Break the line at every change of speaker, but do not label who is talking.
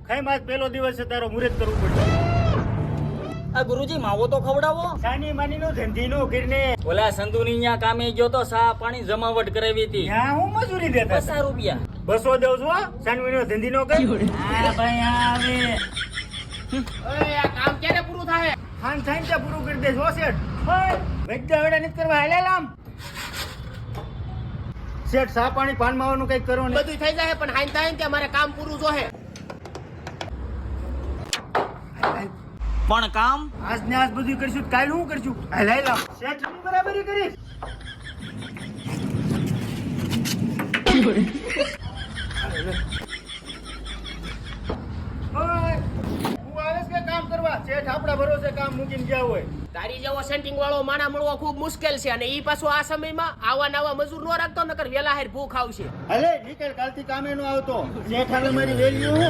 ખાઈ માસ પહેલો દિવસ છે તારો મુહૂર્ત કરવું પડશે.
આ ગુરુજી માવો તો ખવડાવો.
સાની માની નો ધંધી નો કરીને
ઓલા સંધુની ન્યા કામે ગયો તો સા પાણી જમાવટ કરાવી હતી.
ત્યાં હું મજૂરી દેતા
50 રૂપિયા.
200 દઉં છું હો. સાનવી નો ધંધી નો કઈ
હા ભાઈ આવે.
ઓય આ કામ ક્યારે પૂરું થાય?
ખાન ખાઈને ત્યાં પૂરું કરી દેજો શેઠ. ઓય વૈદ્ય વેડા નથી કરવા હાલે લામ. શેઠ સા પાણી પાન માવાનું કઈક કરો ને.
બધું થઈ જાય પણ હાઈન થાય ને ત્યાં મારે કામ પૂરું જોહે.
પણ કામ
આજ ને આજ બધું કરશું તો કાલ હું કરશું. હાલ હાલ લામ. શેઠ ની બરાબરી કરીશ. ઓય હું આવેશ કે કામ કરવા. શેઠ આપણા ભરોસે કામ મૂકીને ગયા હોય.
તારી જેવો સેન્ટિંગ વાળો માણા મળવો ખૂબ મુશ્કેલ છે અને ઈ પાછો આ સમયમાં આવા નવા મજૂર નો રાખતો નકર વેલા હાર ભૂખ આવશે.
હાલે નીકળ કાલથી કામે નો આવતો. શેઠ હવે મારી વેલ્યુ હું